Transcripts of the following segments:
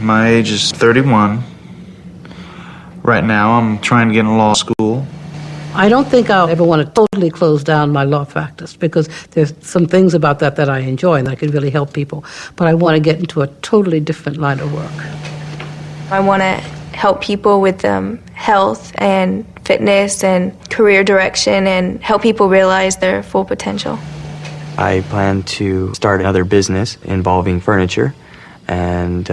My age is 31. Right now, I'm trying to get into law school. I don't think I'll ever want to totally close down my law practice because there's some things about that I enjoy and that can really help people. But I want to get into a totally different line of work. I want to help people with health and fitness and career direction and help people realize their full potential. I plan to start another business involving furniture and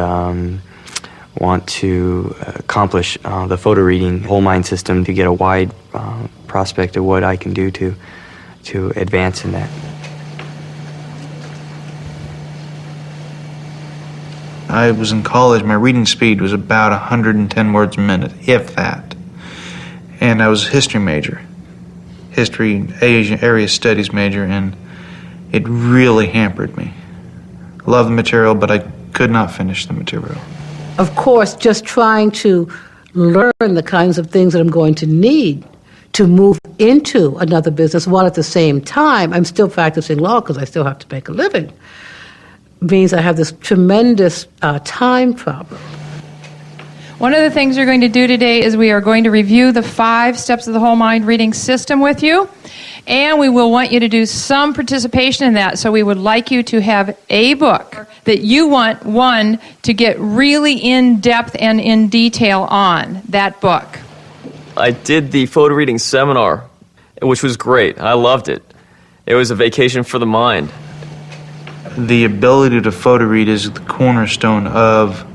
want to accomplish the photo reading whole mind system to get a wide prospect of what I can do to advance in that. I was in college, my reading speed was about 110 words a minute, if that. And I was a history major, history, Asian area studies major, and it really hampered me. I love the material, but I could not finish the material. Of course, just trying to learn the kinds of things that I'm going to need to move into another business while at the same time I'm still practicing law because I still have to make a living means I have this tremendous time problem. One of the things we're going to do today is we are going to review the 5 steps of the whole mind reading system with you, and we will want you to do some participation in that. So we would like you to have a book that you want, one, to get really in depth and in detail on that book. I did the photo reading seminar, which was great. I loved it. It was a vacation for the mind. The ability to photo read is the cornerstone of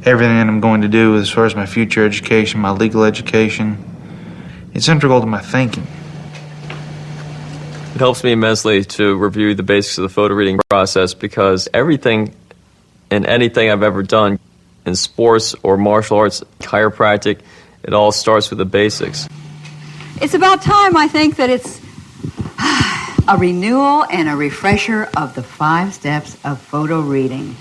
everything that I'm going to do as far as my future education, my legal education. It's integral to my thinking. It helps me immensely to review the basics of the photo reading process because everything and anything I've ever done in sports or martial arts, chiropractic, it all starts with the basics. It's about time, I think, that it's a renewal and a refresher of the 5 steps of photo reading.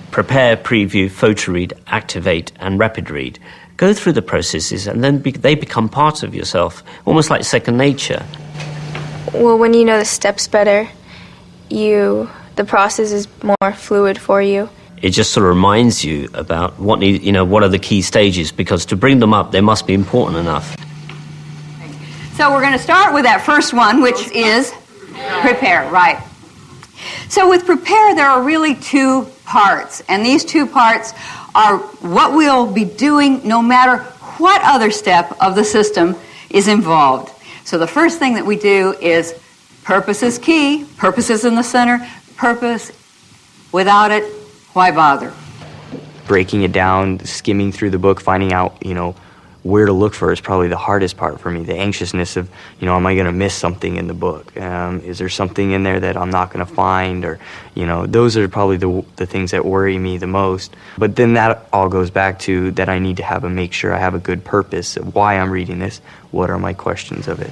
Prepare, preview, photo read, activate, and rapid read. Go through the processes and then they become part of yourself, almost like second nature. Well, when you know the steps better, the process is more fluid for you. It just sort of reminds you about what are the key stages, because to bring them up, they must be important enough. So we're going to start with that first one, which is prepare, right. So with prepare, there are really 2 parts, and these 2 parts are what we'll be doing no matter what other step of the system is involved. So the first thing that we do is purpose is key, purpose is in the center, purpose, without it, why bother? Breaking it down, skimming through the book, finding out, where to look for is probably the hardest part for me. The anxiousness of, am I going to miss something in the book? Is there something in there that I'm not going to find? Or, those are probably the things that worry me the most. But then that all goes back to that I need to make sure I have a good purpose of why I'm reading this. What are my questions of it?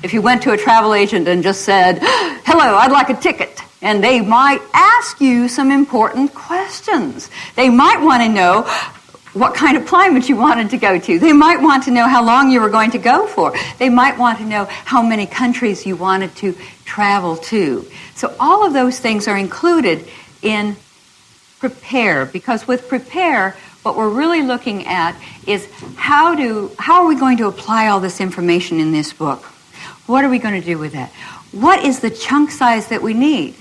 If you went to a travel agent and just said, hello, I'd like a ticket, and they might ask you some important questions. They might want to know what kind of climate you wanted to go to. They might want to know how long you were going to go for. They might want to know how many countries you wanted to travel to. So all of those things are included in prepare, because with prepare, what we're really looking at is how are we going to apply all this information in this book? What are we going to do with that? What is the chunk size that we need?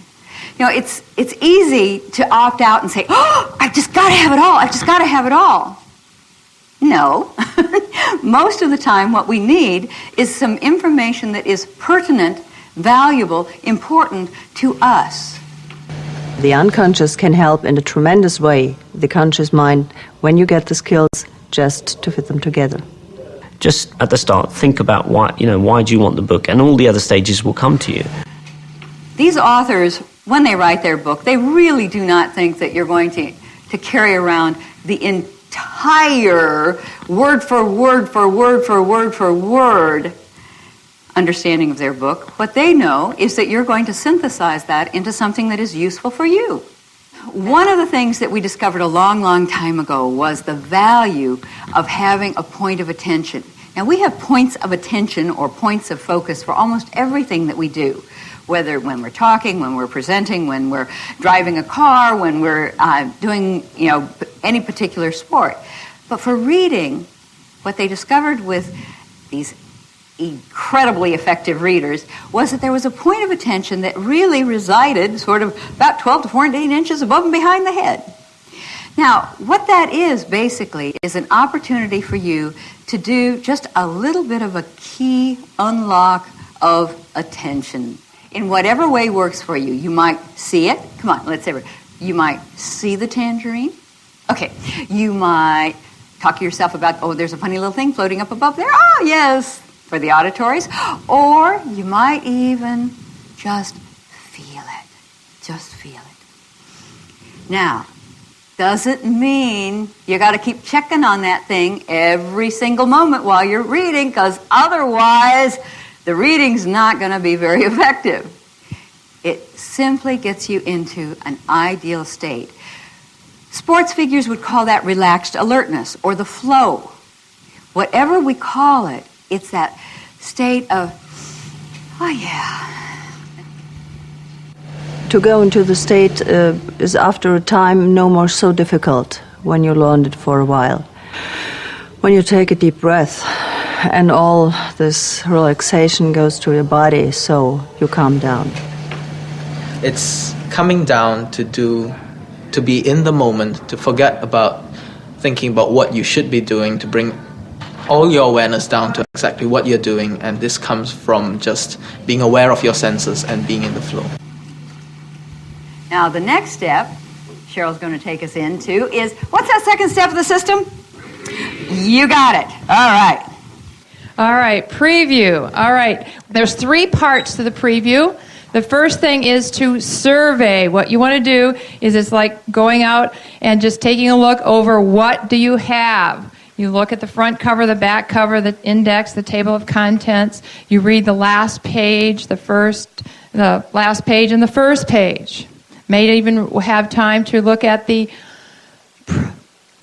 It's easy to opt out and say, oh, I've just got to have it all. I've just got to have it all. No. Most of the time what we need is some information that is pertinent, valuable, important to us. The unconscious can help in a tremendous way the conscious mind when you get the skills just to fit them together. Just at the start, think about why do you want the book, and all the other stages will come to you. These authors, when they write their book, they really do not think that you're going to carry around the entire word for word for word for word for word understanding of their book. What they know is that you're going to synthesize that into something that is useful for you. One of the things that we discovered a long, long time ago was the value of having a point of attention. Now, we have points of attention or points of focus for almost everything that we do, whether when we're talking, when we're presenting, when we're driving a car, when we're doing, any particular sport. But for reading, what they discovered with these incredibly effective readers was that there was a point of attention that really resided sort of about 12 to 14 inches above and behind the head. Now, what that is basically is an opportunity for you to do just a little bit of a key unlock of attention in whatever way works for you. You might see it. Come on, let's say it. You might see the tangerine. Okay. You might talk to yourself about, oh, there's a funny little thing floating up above there. Oh, yes, for the auditories. Or you might even just feel it. Just feel it. Now, doesn't mean you got to keep checking on that thing every single moment while you're reading, because otherwise the reading's not going to be very effective. It simply gets you into an ideal state. Sports figures would call that relaxed alertness or the flow. Whatever we call it, it's that state of, oh yeah. To go into the state is after a time no more so difficult when you learned it for a while. When you take a deep breath and all this relaxation goes to your body, so you calm down. It's coming down to be in the moment, to forget about thinking about what you should be doing, to bring all your awareness down to exactly what you're doing, and this comes from just being aware of your senses and being in the flow. Now, the next step Cheryl's going to take us into is, what's that second step of the system? You got it. All right. All right, preview. All right, there's 3 parts to the preview. The first thing is to survey. What you want to do is it's like going out and just taking a look over what do you have. You look at the front cover, the back cover, the index, the table of contents. You read the last page, the last page, and the first page. May even have time to look at the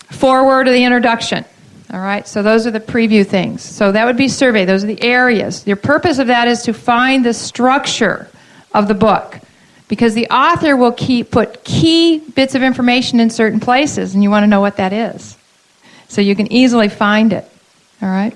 foreword or the introduction. All right, so those are the preview things. So that would be survey. Those are the areas. Your purpose of that is to find the structure of the book, because the author will put key bits of information in certain places, and you want to know what that is, so you can easily find it. All right.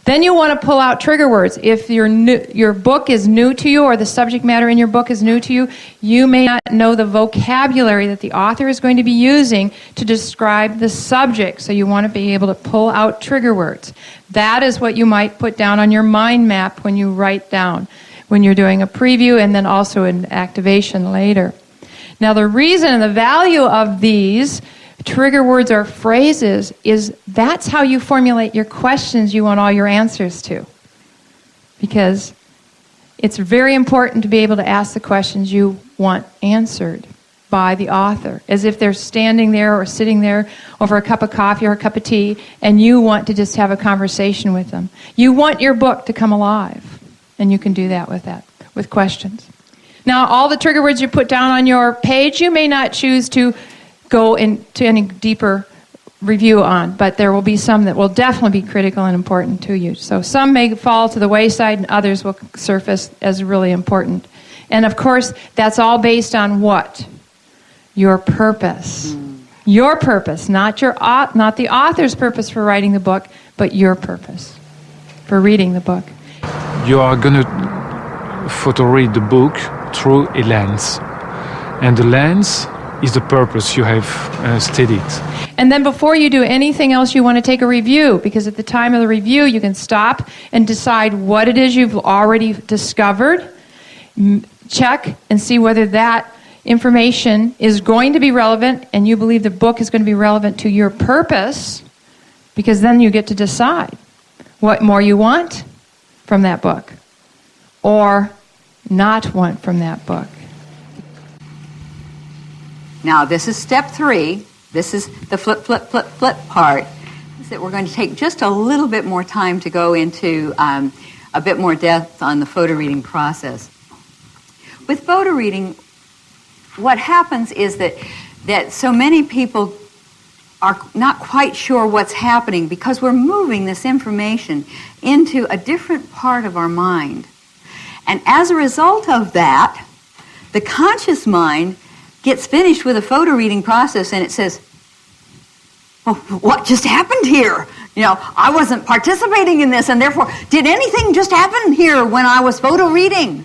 Then you want to pull out trigger words. If your book is new to you, or the subject matter in your book is new to you, you may not know the vocabulary that the author is going to be using to describe the subject. So you want to be able to pull out trigger words. That is what you might put down on your mind map when you write down, when you're doing a preview and then also an activation later. Now, the reason and the value of these trigger words or phrases is that's how you formulate your questions you want all your answers to. Because it's very important to be able to ask the questions you want answered by the author, as if they're standing there or sitting there over a cup of coffee or a cup of tea, and you want to just have a conversation with them. You want your book to come alive, and you can do that with questions. Now, all the trigger words you put down on your page, you may not choose to go into any deeper review on, but there will be some that will definitely be critical and important to you. So some may fall to the wayside and others will surface as really important. And of course, that's all based on what? Your purpose. Your purpose, not the author's purpose for writing the book, but your purpose for reading the book. You are going to photo read the book through a lens. And the lens is the purpose you have studied. And then before you do anything else, you want to take a review, because at the time of the review, you can stop and decide what it is you've already discovered, check and see whether that information is going to be relevant and you believe the book is going to be relevant to your purpose, because then you get to decide what more you want from that book or not want from that book. Now, this is step 3. This is the flip part. Is that we're going to take just a little bit more time to go into a bit more depth on the photo reading process. With photo reading, what happens is that so many people are not quite sure what's happening because we're moving this information into a different part of our mind. And as a result of that, the conscious mind gets finished with a photo reading process and it says, well, what just happened here? You know, I wasn't participating in this, and therefore, did anything just happen here when I was photo reading?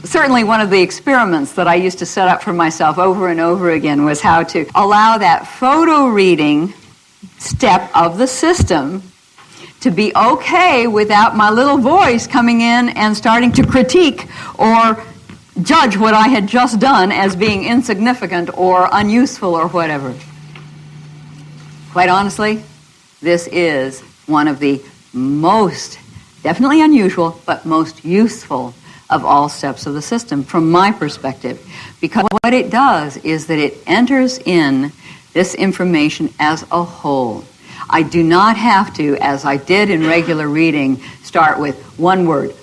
Certainly one of the experiments that I used to set up for myself over and over again was how to allow that photo reading step of the system to be okay without my little voice coming in and starting to critique or judge what I had just done as being insignificant or unuseful or whatever. Quite honestly, this is one of the most, definitely unusual, but most useful of all steps of the system from my perspective. Because what it does is that it enters in this information as a whole. I do not have to, as I did in regular reading, start with one word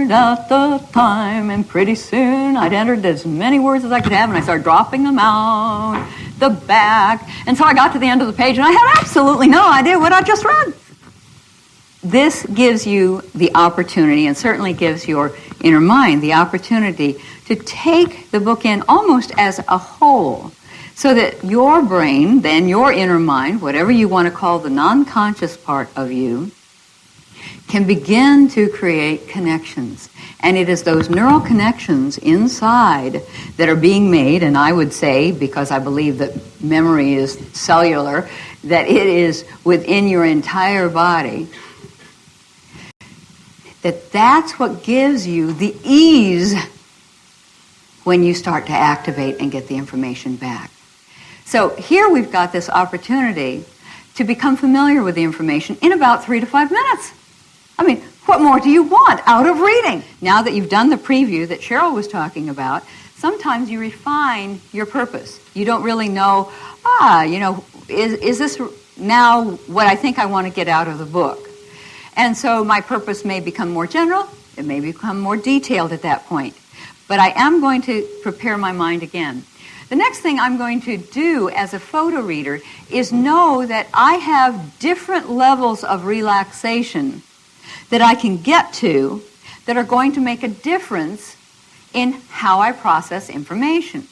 at a time, and pretty soon I'd entered as many words as I could have, and I started dropping them out the back, and so I got to the end of the page, and I had absolutely no idea what I just read. This gives you the opportunity, and certainly gives your inner mind the opportunity to take the book in almost as a whole, so that your brain, then your inner mind, whatever you want to call the non-conscious part of you, can begin to create connections. And it is those neural connections inside that are being made, and I would say, because I believe that memory is cellular, that it is within your entire body, that's what gives you the ease when you start to activate and get the information back. So here we've got this opportunity to become familiar with the information in about 3 to 5 minutes. I mean, what more do you want out of reading? Now that you've done the preview that Cheryl was talking about, sometimes you refine your purpose. You don't really know, is this now what I think I want to get out of the book? And so my purpose may become more general, it may become more detailed at that point. But I am going to prepare my mind again. The next thing I'm going to do as a photo reader is know that I have different levels of relaxation that I can get to that are going to make a difference in how I process information.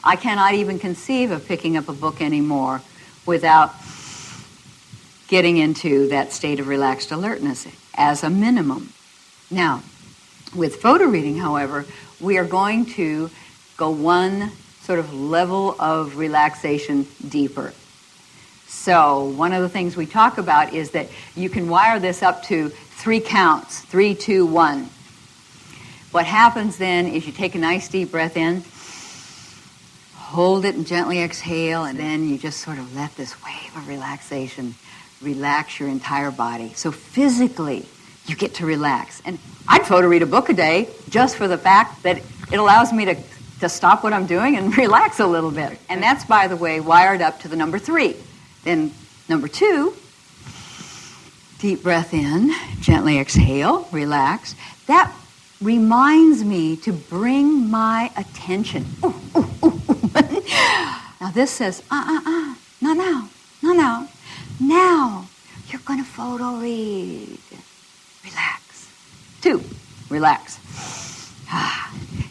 I cannot even conceive of picking up a book anymore without getting into that state of relaxed alertness as a minimum. Now, with photo reading, however, we are going to go one sort of level of relaxation deeper. So one of the things we talk about is that you can wire this up to 3 counts, 3, 2, 1. What happens then is you take a nice deep breath in, hold it and gently exhale, and then you just sort of let this wave of relaxation relax your entire body. So physically, you get to relax. And I'd photo read a book a day just for the fact that it allows me to stop what I'm doing and relax a little bit. And that's, by the way, wired up to the number 3. Then number 2, deep breath in, gently exhale, relax. That reminds me to bring my attention. Now this says, not now, not now. Now, you're going to photo read. Relax. 2, relax.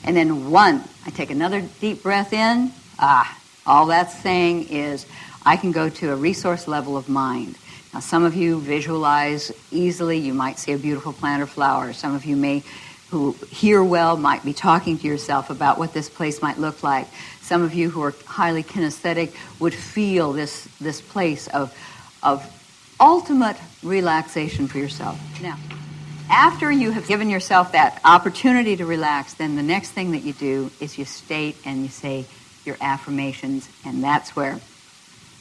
And then 1, I take another deep breath in. All that's saying is I can go to a resource level of mind. Now, some of you visualize easily. You might see a beautiful plant or flower. Some of you who hear well, might be talking to yourself about what this place might look like. Some of you who are highly kinesthetic would feel this place of ultimate relaxation for yourself. Now, after you have given yourself that opportunity to relax, then the next thing that you do is you state and you say your affirmations, and that's where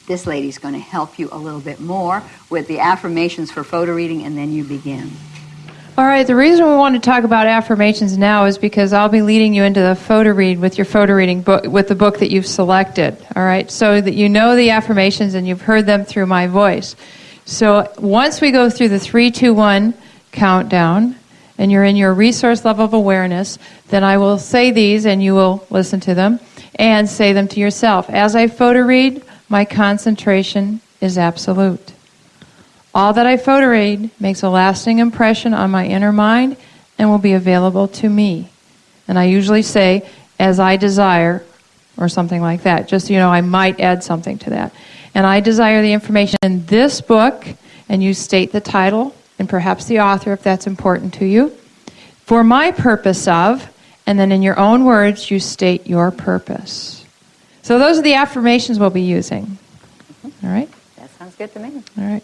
this lady's going to help you a little bit more with the affirmations for photo reading, and then you begin. All right, the reason we want to talk about affirmations now is because I'll be leading you into the photo read with your photo reading book, with the book that you've selected, all right, so that you know the affirmations and you've heard them through my voice. So once we go through the 3, 2, 1 countdown, and you're in your resource level of awareness, then I will say these and you will listen to them. and say them to yourself. As I photo read, my concentration is absolute. All that I photo read makes a lasting impression on my inner mind and will be available to me. And I usually say, as I desire, or something like that. Just so you know, I might add something to that. And I desire the information in this book, and you state the title and perhaps the author if that's important to you, for my purpose of, and then in your own words, you state your purpose. So those are the affirmations we'll be using. All right? That sounds good to me. All right.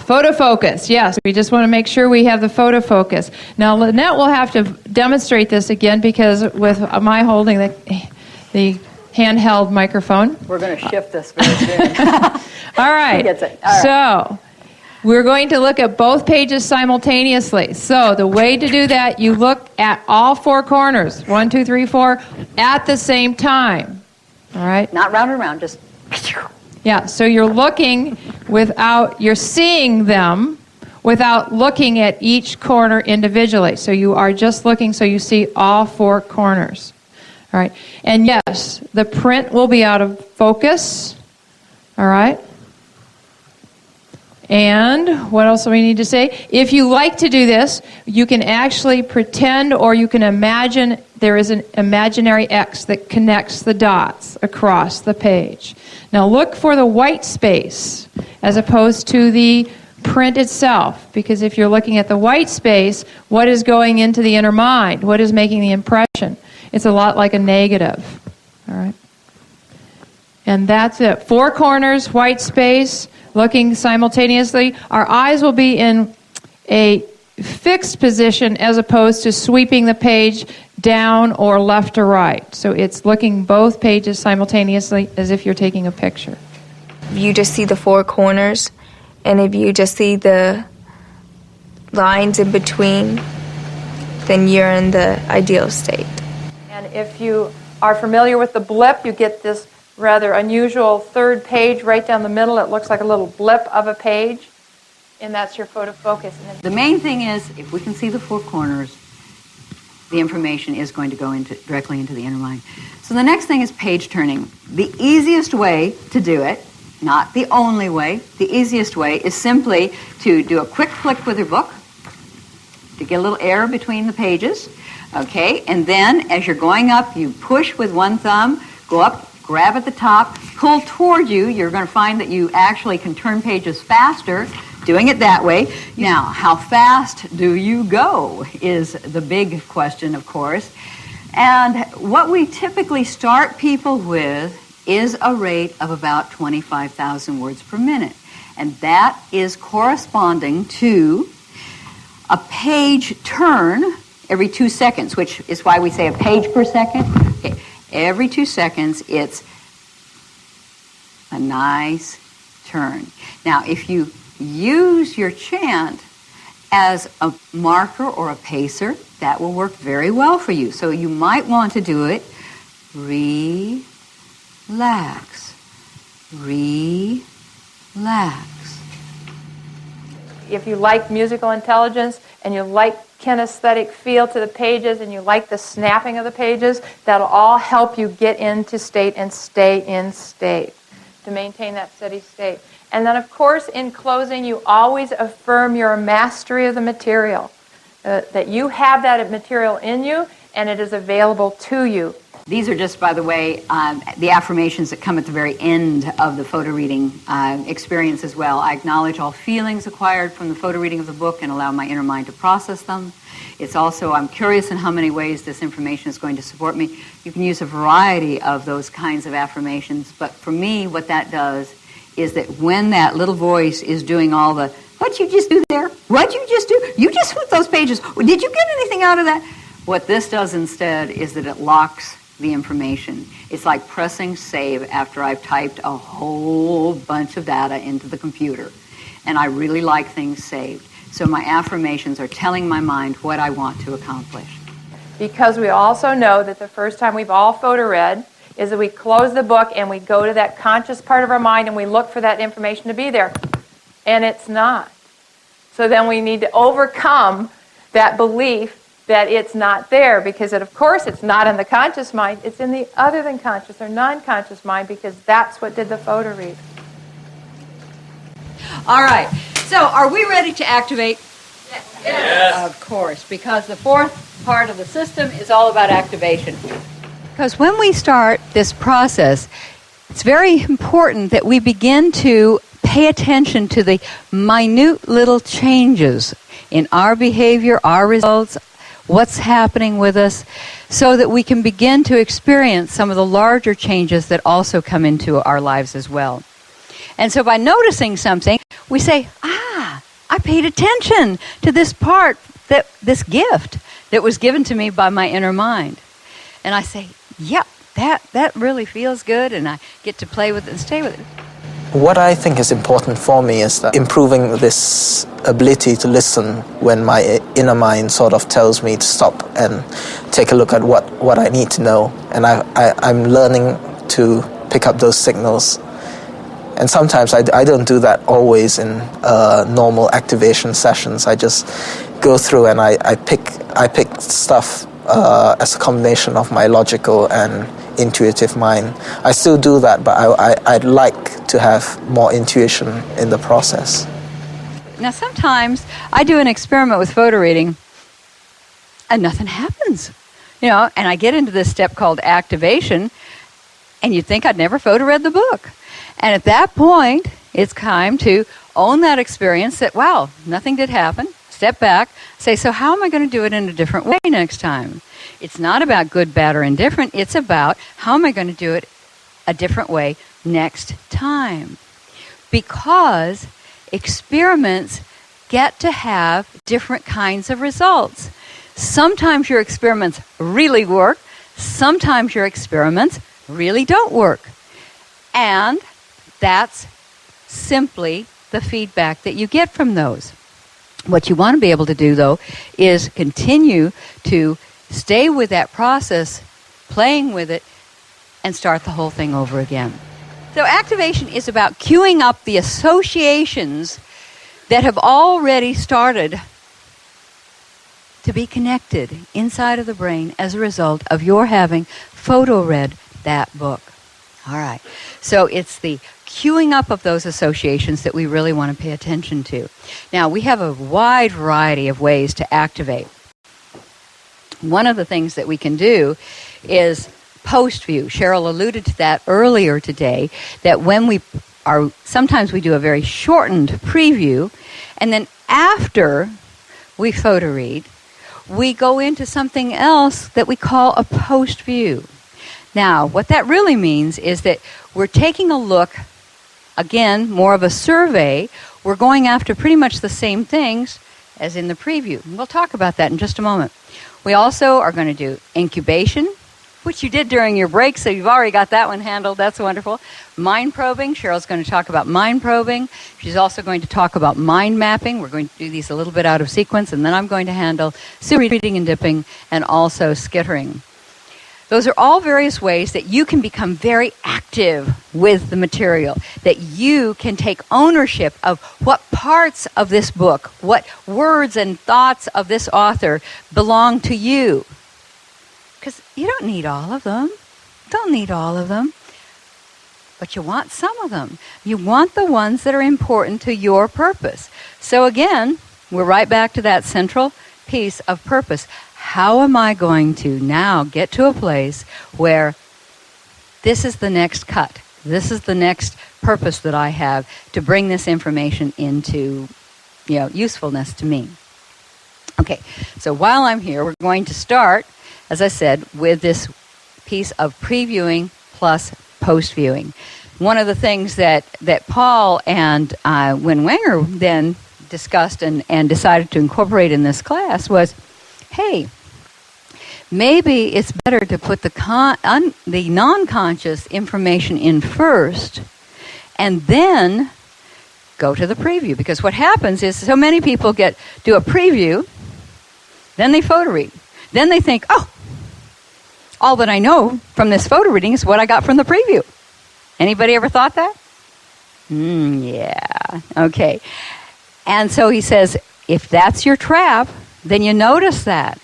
Photo focus. Yes, we just want to make sure we have the photo focus. Now, Lynette will have to demonstrate this again because with my holding the handheld microphone. We're going to shift this very soon. All right. She gets it. All right. So, we're going to look at both pages simultaneously. So, the way to do that, you look at all four corners, 1, 2, 3, 4, at the same time. All right? Not round and round, just... Yeah, so you're looking you're seeing them without looking at each corner individually. So you are just looking so you see all four corners. All right. And yes, the print will be out of focus. All right. And what else do we need to say? If you like to do this, you can actually pretend or you can imagine there is an imaginary X that connects the dots across the page. Now look for the white space as opposed to the print itself, because if you're looking at the white space, what is going into the inner mind? What is making the impression? It's a lot like a negative. All right. And that's it. Four corners, white space, looking simultaneously. Our eyes will be in a fixed position as opposed to sweeping the page down or left or right. So it's looking both pages simultaneously as if you're taking a picture. You just see the four corners, and if you just see the lines in between, then you're in the ideal state. And if you are familiar with the blip, you get this rather unusual third page right down the middle. It looks like a little blip of a page, and that's your photo focus. The main thing is, if we can see the four corners, the information is going to go directly into the inner mind. So the next thing is page turning. The easiest way to do it, not the only way, the easiest way is simply to do a quick flick with your book, to get a little air between the pages, okay? And then as you're going up, you push with one thumb, go up, grab at the top, pull toward you. You're going to find that you actually can turn pages faster doing it that way. Now, how fast do you go is the big question, of course. And what we typically start people with is a rate of about 25,000 words per minute. And that is corresponding to a page turn every 2 seconds, which is why we say a page per second. Okay. Every 2 seconds, it's a nice turn. Now, if you use your chant as a marker or a pacer, that will work very well for you. So you might want to do it, relax, relax. If you like musical intelligence and you like kinesthetic feel to the pages and you like the snapping of the pages, that'll all help you get into state and stay in state to maintain that steady state. And then, of course, in closing, you always affirm your mastery of the material, that you have that material in you and it is available to you. These are just, by the way, the affirmations that come at the very end of the photo reading experience as well. I acknowledge all feelings acquired from the photo reading of the book and allow my inner mind to process them. It's also, I'm curious in how many ways this information is going to support me. You can use a variety of those kinds of affirmations, but for me, what that does is that when that little voice is doing all the, what'd you just do there? What'd you just do? You just flipped those pages. Did you get anything out of that? What this does instead is that it locks the information. It's like pressing save after I've typed a whole bunch of data into the computer. And I really like things saved. So my affirmations are telling my mind what I want to accomplish. Because we also know that the first time we've all photo read is that we close the book and we go to that conscious part of our mind and we look for that information to be there. And it's not. So then we need to overcome that belief that it's not there, because of course it's not in the conscious mind, it's in the other than conscious or non-conscious mind, because that's what did the photo read. All right. So, are we ready to activate? Yes. Of course, because the fourth part of the system is all about activation. Because when we start this process, it's very important that we begin to pay attention to the minute little changes in our behavior, our results, what's happening with us, so that we can begin to experience some of the larger changes that also come into our lives as well. And so by noticing something, we say, I paid attention to this part, this gift that was given to me by my inner mind. And I say, yep, that really feels good, and I get to play with it and stay with it. What I think is important for me is that improving this ability to listen when my inner mind sort of tells me to stop and take a look at what I need to know. And I'm learning to pick up those signals. And sometimes I don't do that always in normal activation sessions. I just go through and I pick stuff as a combination of my logical and intuitive mind. I still do that, but I'd like to have more intuition in the process. Now, sometimes I do an experiment with photo reading, and nothing happens. And I get into this step called activation, and you'd think I'd never photo read the book. And at that point, it's time to own that experience that, wow, nothing did happen. Step back, say, so how am I going to do it in a different way next time? It's not about good, bad, or indifferent. It's about how am I going to do it a different way next time? Because experiments get to have different kinds of results. Sometimes your experiments really work. Sometimes your experiments really don't work. And that's simply the feedback that you get from those. What you want to be able to do, though, is continue to stay with that process, playing with it, and start the whole thing over again. So activation is about queuing up the associations that have already started to be connected inside of the brain as a result of your having photo-read that book. All right. So it's the queuing up of those associations that we really want to pay attention to. Now, we have a wide variety of ways to activate. One of the things that we can do is post-view. Cheryl alluded to that earlier today, that when sometimes we do a very shortened preview, and then after we photo read, we go into something else that we call a post-view. Now, what that really means is that we're taking a look, again, more of a survey. We're going after pretty much the same things as in the preview. And we'll talk about that in just a moment. We also are going to do incubation, which you did during your break, so you've already got that one handled. That's wonderful. Mind probing. Cheryl's going to talk about mind probing. She's also going to talk about mind mapping. We're going to do these a little bit out of sequence, and then I'm going to handle super reading and dipping and also skittering. Those are all various ways that you can become very active with the material, that you can take ownership of what parts of this book, what words and thoughts of this author belong to you. Because you don't need all of them. Don't need all of them. But you want some of them. You want the ones that are important to your purpose. So again, we're right back to that central piece of purpose. How am I going to now get to a place where this is the next cut? This is the next purpose that I have to bring this information into, usefulness to me. Okay, so while I'm here, we're going to start, as I said, with this piece of previewing plus post-viewing. One of the things that Paul and Win Wenger then discussed and decided to incorporate in this class was, hey, maybe it's better to put the non-conscious information in first and then go to the preview. Because what happens is so many people do a preview, then they photo read. Then they think, oh, all that I know from this photo reading is what I got from the preview. Anybody ever thought that? Yeah. Okay. And so he says, if that's your trap, then you notice that.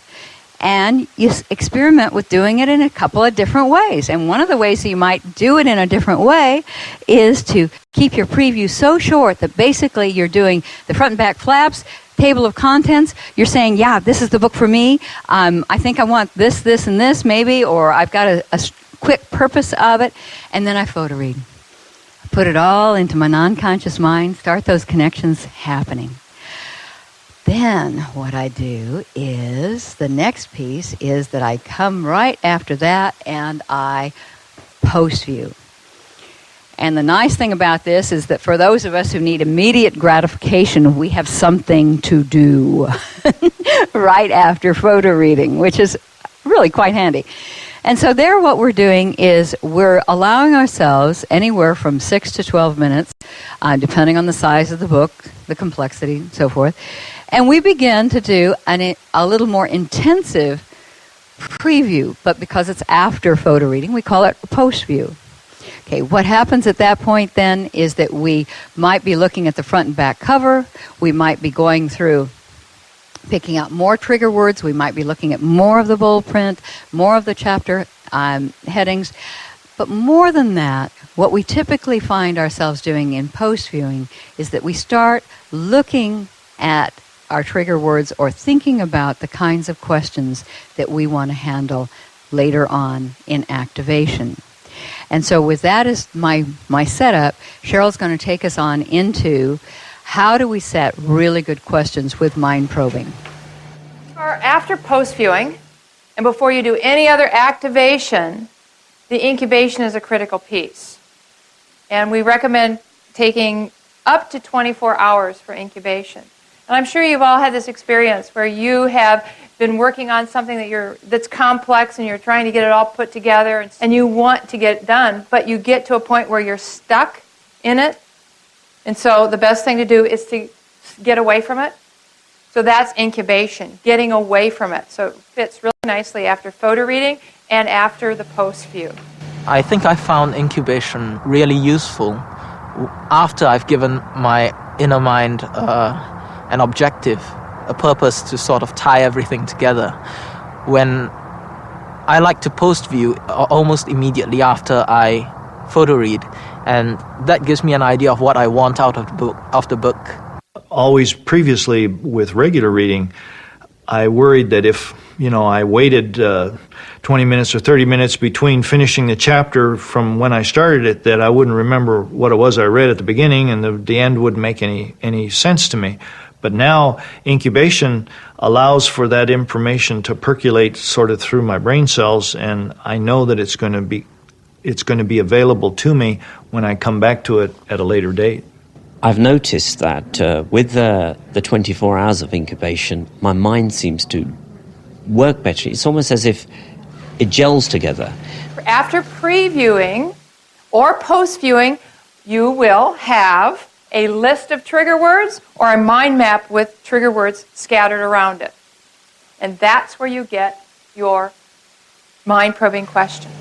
And you experiment with doing it in a couple of different ways. And one of the ways you might do it in a different way is to keep your preview so short that basically you're doing the front and back flaps, table of contents. You're saying, yeah, this is the book for me. I think I want this, this, and this maybe, or I've got a quick purpose of it. And then I photo read. I put it all into my non-conscious mind, start those connections happening. Then what I do is, the next piece is that I come right after that and I post view. And the nice thing about this is that for those of us who need immediate gratification, we have something to do right after photo reading, which is really quite handy. And so there what we're doing is we're allowing ourselves anywhere from 6 to 12 minutes, depending on the size of the book, the complexity, and so forth. And we begin to do a little more intensive preview, but because it's after photo reading, we call it post view. Okay, what happens at that point then is that we might be looking at the front and back cover. We might be going through picking out more trigger words. We might be looking at more of the bold print, more of the chapter headings. But more than that, what we typically find ourselves doing in post viewing is that we start looking at our trigger words or thinking about the kinds of questions that we want to handle later on in activation. And so with that as my setup, Cheryl's going to take us on into how do we set really good questions with mind probing. After post viewing, and before you do any other activation, the incubation is a critical piece. And we recommend taking up to 24 hours for incubation. And I'm sure you've all had this experience where you have been working on something that's complex and you're trying to get it all put together and you want to get it done, but you get to a point where you're stuck in it. And so the best thing to do is to get away from it. So that's incubation, getting away from it. So it fits really nicely after photo reading and after the post view. I think I found incubation really useful after I've given my inner mind an objective, a purpose to sort of tie everything together. When I like to post view almost immediately after I photo read, and that gives me an idea of what I want out of the book. Always previously with regular reading, I worried that if I waited 20 minutes or 30 minutes between finishing the chapter from when I started it, that I wouldn't remember what it was I read at the beginning, and the end wouldn't make any sense to me. But now incubation allows for that information to percolate sort of through my brain cells, and I know that it's going to be available to me when I come back to it at a later date. I've noticed that with the 24 hours of incubation, my mind seems to work better. It's almost as if it gels together. After previewing or post-viewing, you will have a list of trigger words or a mind map with trigger words scattered around it. And that's where you get your mind-probing questions.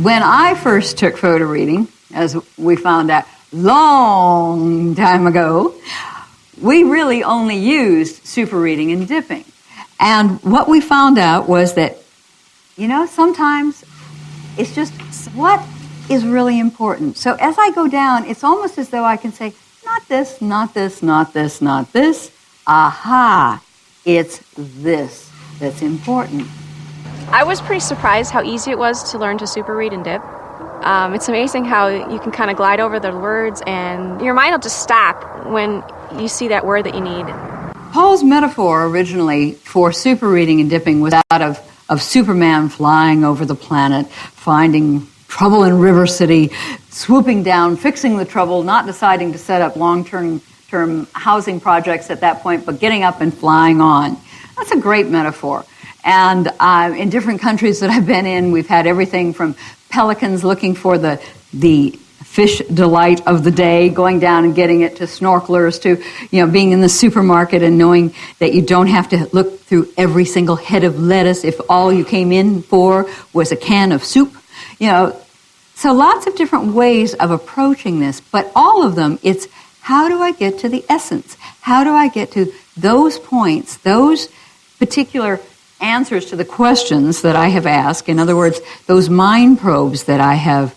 When I first took photo reading, as we found out long time ago, we really only used super reading and dipping. And what we found out was that, sometimes it's just what is really important. So as I go down, it's almost as though I can say, not this, not this, not this, not this. Aha, it's this that's important. I was pretty surprised how easy it was to learn to super read and dip. It's amazing how you can kind of glide over the words and your mind will just stop when you see that word that you need. Paul's metaphor originally for super reading and dipping was out of Superman flying over the planet, finding trouble in River City, swooping down, fixing the trouble, not deciding to set up long-term housing projects at that point, but getting up and flying on. That's a great metaphor. And in different countries that I've been in, we've had everything from pelicans looking for the fish delight of the day, going down and getting it, to snorkelers, to being in the supermarket and knowing that you don't have to look through every single head of lettuce if all you came in for was a can of soup. So lots of different ways of approaching this, but all of them, it's how do I get to the essence? How do I get to those points, those particular answers to the questions that I have asked, in other words, those mind probes that I have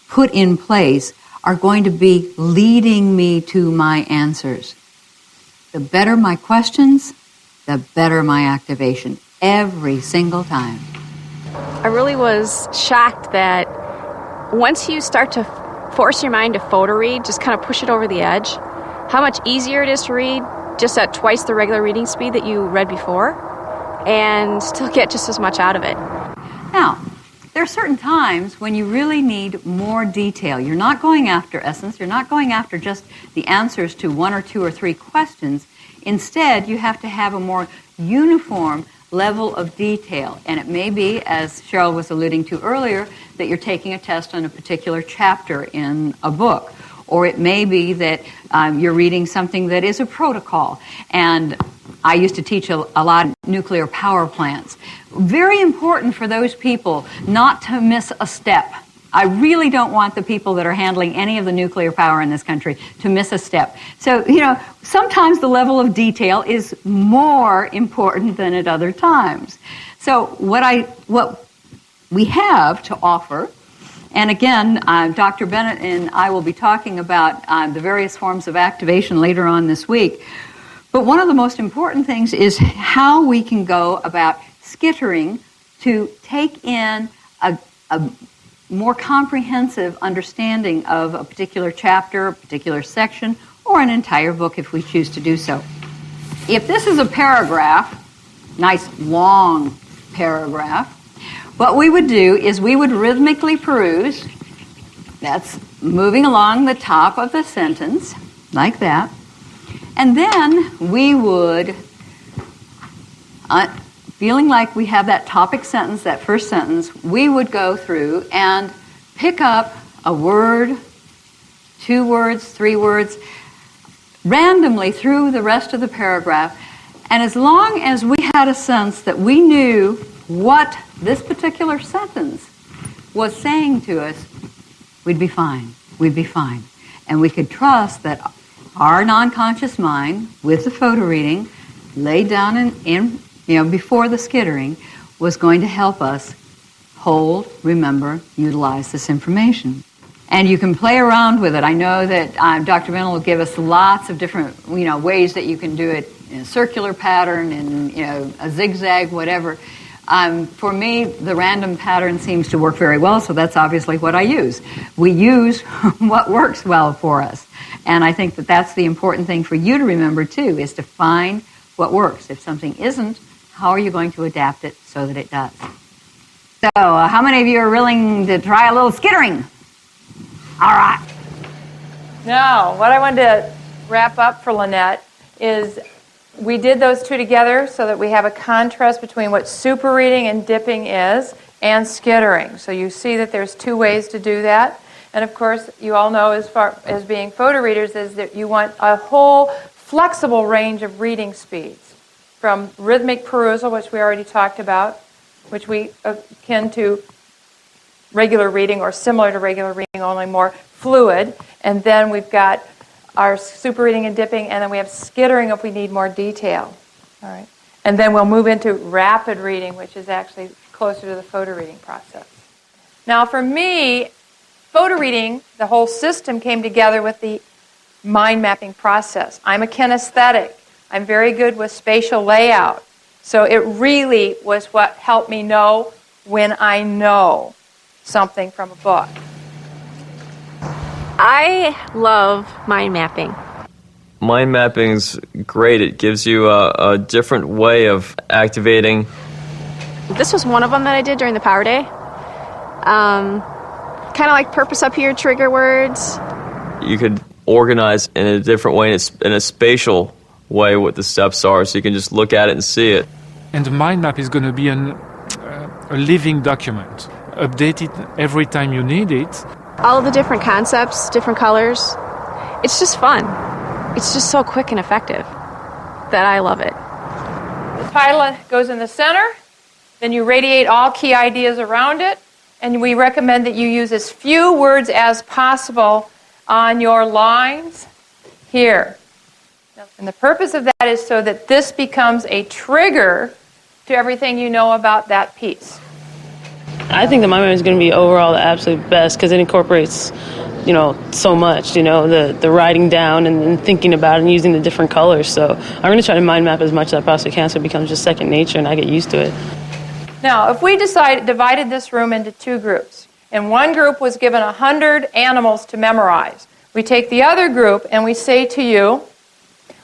put in place, are going to be leading me to my answers. The better my questions, the better my activation, every single time. I really was shocked that once you start to force your mind to photo read, just kind of push it over the edge, how much easier it is to read just at twice the regular reading speed that you read before, and still get just as much out of it. Now, there are certain times when you really need more detail. You're not going after essence. You're not going after just the answers to one or two or three questions. Instead, you have to have a more uniform level of detail. And it may be, as Cheryl was alluding to earlier, that you're taking a test on a particular chapter in a book. Or it may be that you're reading something that is a protocol. And I used to teach a lot of nuclear power plants. Very important for those people not to miss a step. I really don't want the people that are handling any of the nuclear power in this country to miss a step. So, sometimes the level of detail is more important than at other times. So what we have to offer, and again, Dr. Bennett and I will be talking about the various forms of activation later on this week, but one of the most important things is how we can go about skittering to take in a more comprehensive understanding of a particular chapter, a particular section, or an entire book if we choose to do so. If this is a paragraph, nice long paragraph, what we would do is we would rhythmically peruse. That's moving along the top of the sentence, like that. And then we would, feeling like we have that topic sentence, that first sentence, we would go through and pick up a word, 2 words, 3 words, randomly through the rest of the paragraph. And as long as we had a sense that we knew what this particular sentence was saying to us, we'd be fine. We'd be fine. And we could trust that our non-conscious mind, with the photo reading, laid down before the skittering, was going to help us hold, remember, utilize this information. And you can play around with it. I know that Dr. Bennett will give us lots of different, ways that you can do it in a circular pattern, in a zigzag, whatever. For me, the random pattern seems to work very well, so that's obviously what I use. We use what works well for us. And I think that that's the important thing for you to remember, too, is to find what works. If something isn't, how are you going to adapt it so that it does? So, how many of you are willing to try a little skittering? All right. Now, what I wanted to wrap up for Lynette is we did those two together so that we have a contrast between what super reading and dipping is and skittering. So you see that there's 2 ways to do that. And of course, you all know as far as being photo readers is that you want a whole flexible range of reading speeds, from rhythmic perusal, which we already talked about, which we akin to regular reading or similar to regular reading, only more fluid. And then we've got our super reading and dipping, and then we have skittering if we need more detail. All right. And then we'll move into rapid reading, which is actually closer to the photo reading process. Now for me, photo reading, the whole system came together with the mind mapping process. I'm a kinesthetic. I'm very good with spatial layout. So it really was what helped me know when I know something from a book. I love mind mapping. Mind mapping's great. It gives you a different way of activating. This was one of them that I did during the power day. Kind of like purpose up here, trigger words. You could organize in a different way, in a spatial way, what the steps are, so you can just look at it and see it. And the mind map is going to be a living document, updated every time you need it. All of the different concepts, different colors. It's just fun. It's just so quick and effective that I love it. The title goes in the center, then you radiate all key ideas around it, and we recommend that you use as few words as possible on your lines here. And the purpose of that is so that this becomes a trigger to everything you know about that piece? I think the mind map is going to be overall the absolute best because it incorporates, so much, the writing down and thinking about it and using the different colors. So I'm going to try to mind map as much as I possibly can so it becomes just second nature and I get used to it. Now, if we divided this room into two groups, and one group was given 100 animals to memorize, we take the other group and we say to you,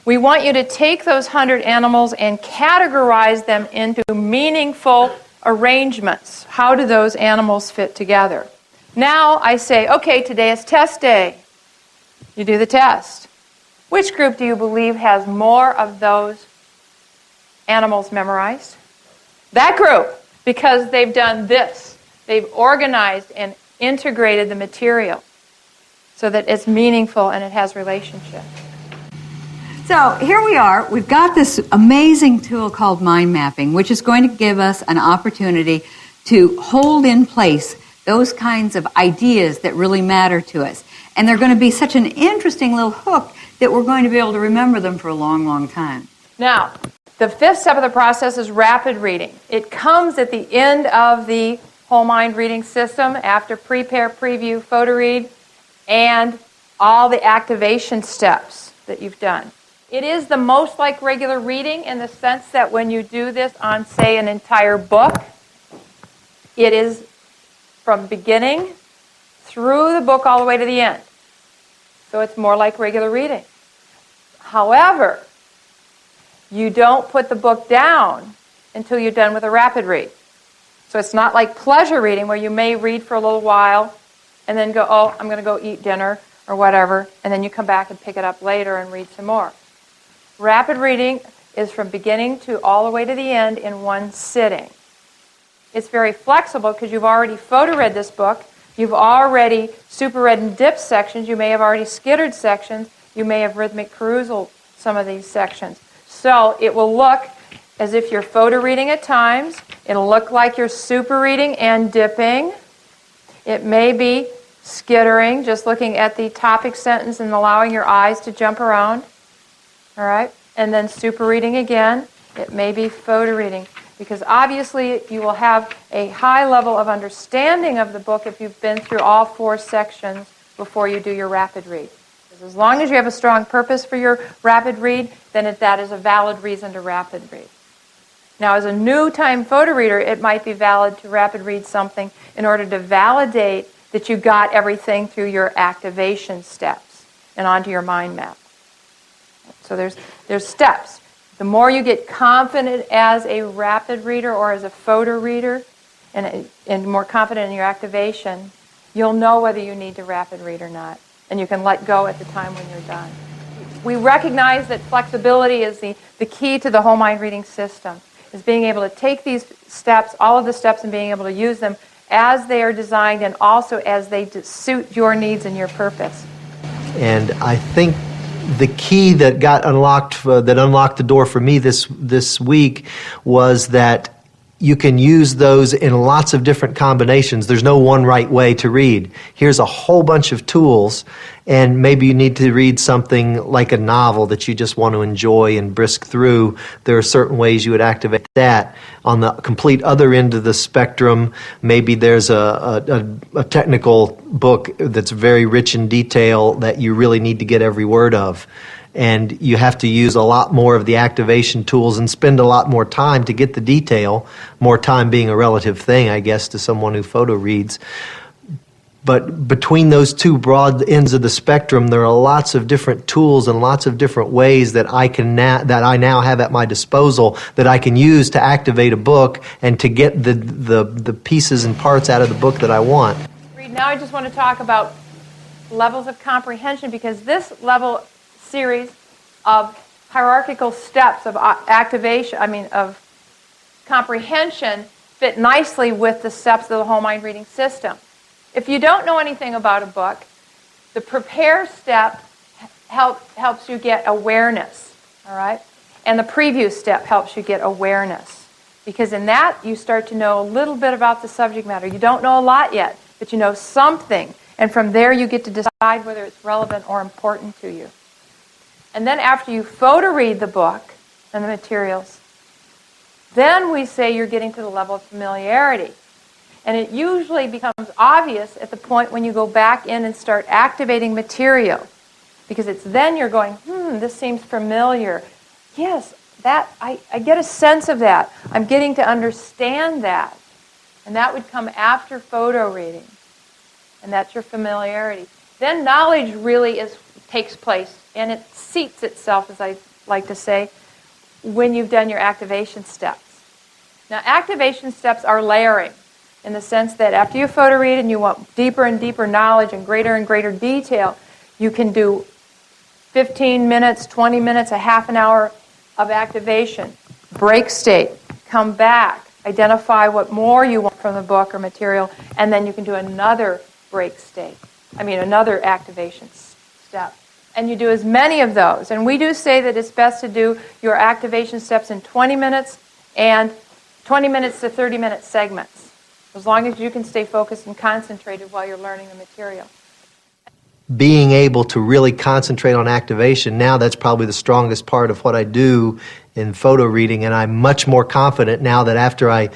we want you to take those 100 animals and categorize them into meaningful arrangements. How do those animals fit together? Now I say, okay, today is test day. You do the test. Which group do you believe has more of those animals memorized? That group, because they've done this. They've organized and integrated the material so that it's meaningful and it has relationship. So here we are. We've got this amazing tool called mind mapping, which is going to give us an opportunity to hold in place those kinds of ideas that really matter to us. And they're going to be such an interesting little hook that we're going to be able to remember them for a long, long time. Now, the fifth step of the process is rapid reading. It comes at the end of the whole mind reading system after prepare, preview, photo read, and all the activation steps that you've done. It is the most like regular reading in the sense that when you do this on, say, an entire book, it is from beginning through the book all the way to the end. So it's more like regular reading. However, you don't put the book down until you're done with a rapid read. So it's not like pleasure reading where you may read for a little while and then go, oh, I'm going to go eat dinner or whatever, and then you come back and pick it up later and read some more. Rapid reading is from beginning to all the way to the end in one sitting. It's very flexible because you've already photo read this book. You've already super read and dipped sections. You may have already skittered sections. You may have rhythmic perusal some of these sections. So it will look as if you're photo reading at times. It'll look like you're super reading and dipping. It may be skittering, just looking at the topic sentence and allowing your eyes to jump around. All right? And then super reading again. It may be photo reading. Because obviously you will have a high level of understanding of the book if you've been through all 4 sections before you do your rapid read. Because as long as you have a strong purpose for your rapid read, then that is a valid reason to rapid read. Now, as a new-time photo reader, it might be valid to rapid read something in order to validate that you got everything through your activation steps and onto your mind map. So there's steps. The more you get confident as a rapid reader or as a photo reader and more confident in your activation, you'll know whether you need to rapid read or not. And you can let go at the time when you're done. We recognize that flexibility is the key to the whole mind reading system, is being able to take these steps, all of the steps, and being able to use them as they are designed and also as they suit your needs and your purpose. And I think the key that got unlocked, that unlocked the door for me this week, was that you can use those in lots of different combinations. There's no one right way to read. Here's a whole bunch of tools, and maybe you need to read something like a novel that you just want to enjoy and brisk through. There are certain ways you would activate that. On the complete other end of the spectrum, maybe there's a technical book that's very rich in detail that you really need to get every word of. And you have to use a lot more of the activation tools and spend a lot more time to get the detail, more time being a relative thing, I guess, to someone who photo reads. But between those two broad ends of the spectrum, there are lots of different tools and lots of different ways that I now have at my disposal that I can use to activate a book and to get the pieces and parts out of the book that I want. Now I just want to talk about levels of comprehension, because this level series of hierarchical steps of of comprehension fit nicely with the steps of the whole mind reading system. If you don't know anything about a book, the prepare step helps you get awareness, all right? And the preview step helps you get awareness, because in that you start to know a little bit about the subject matter. You don't know a lot yet, but you know something, and from there you get to decide whether it's relevant or important to you. And then after you photo read the book and the materials, Then we say you're getting to the level of familiarity. And it usually becomes obvious at the point when you go back in and start activating material. Because it's then you're going, this seems familiar. Yes, that I get a sense of that. I'm getting to understand that. And that would come after photo reading. And that's your familiarity. Then knowledge really takes place, and it seats itself, as I like to say, when you've done your activation steps. Now, activation steps are layering, in the sense that after you photo read and you want deeper and deeper knowledge and greater detail, you can do 15 minutes, 20 minutes, a half an hour of activation. Break state, come back, identify what more you want from the book or material, and then you can do another break state. Another activation step. And you do as many of those. And we do say that it's best to do your activation steps in 20 minutes and 20 minutes to 30-minute segments, as long as you can stay focused and concentrated while you're learning the material. Being able to really concentrate on activation, now that's probably the strongest part of what I do in photo reading, and I'm much more confident now that after I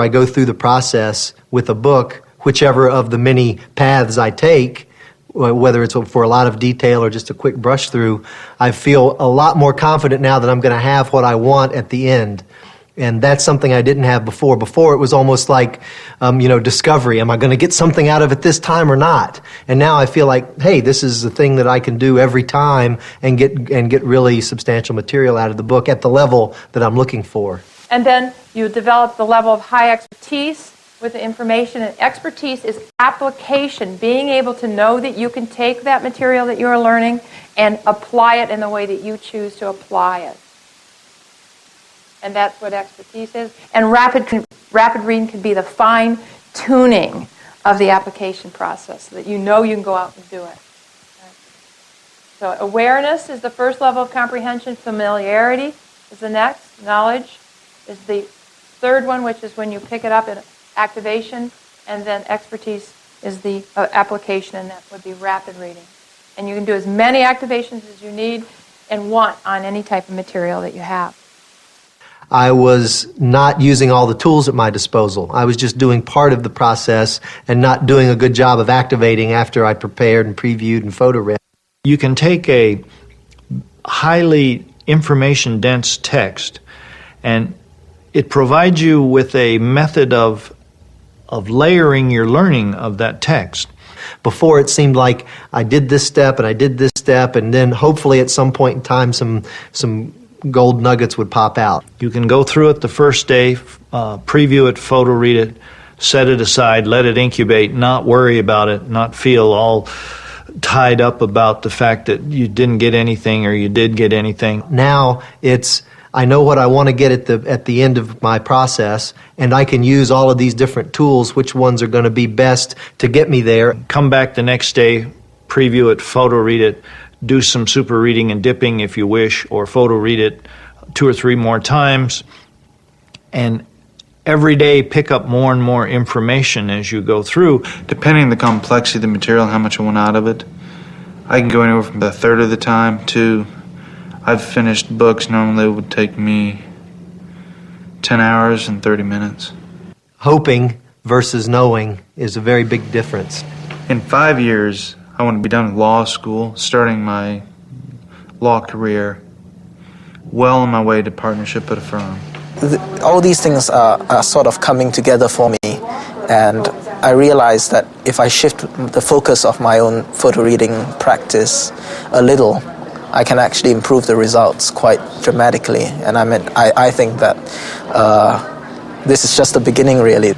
go through the process with a book, whichever of the many paths I take, whether it's for a lot of detail or just a quick brush through, I feel a lot more confident now that I'm going to have what I want at the end. And that's something I didn't have before. Before, it was almost like, discovery. Am I going to get something out of it this time or not? And now I feel like, hey, this is the thing that I can do every time and get really substantial material out of the book at the level that I'm looking for. And then you develop the level of high expertise with the information. And expertise is application, being able to know that you can take that material that you are learning and apply it in the way that you choose to apply it. And that's what expertise is. And rapid reading can be the fine-tuning of the application process, so that you know you can go out and do it. So awareness is the first level of comprehension. Familiarity is the next. Knowledge is the third one, which is when you pick it up in activation. And then expertise is the application, and that would be rapid reading. And you can do as many activations as you need and want on any type of material that you have. I was not using all the tools at my disposal. I was just doing part of the process and not doing a good job of activating after I prepared and previewed and photo read. You can take a highly information-dense text, and it provides you with a method of layering your learning of that text. Before, it seemed like I did this step and I did this step, and then hopefully at some point in time some gold nuggets would pop out. You can go through it the first day, preview it, photo read it, set it aside, let it incubate, not worry about it, not feel all tied up about the fact that you didn't get anything or you did get anything. Now I know what I want to get at the end of my process, and I can use all of these different tools, which ones are going to be best to get me there. Come back the next day, preview it, photo read it, do some super reading and dipping if you wish, or photo read it 2 or 3 more times, and every day pick up more and more information as you go through. Depending on the complexity of the material and how much I want out of it, I can go anywhere from a third of the time to, I've finished books normally it would take me 10 hours and 30 minutes. Hoping versus knowing is a very big difference. In 5 years, I want to be done with law school, starting my law career, well on my way to partnership at a firm. All these things are sort of coming together for me, and I realized that if I shift the focus of my own photo reading practice a little, I can actually improve the results quite dramatically. And I think that this is just the beginning, really.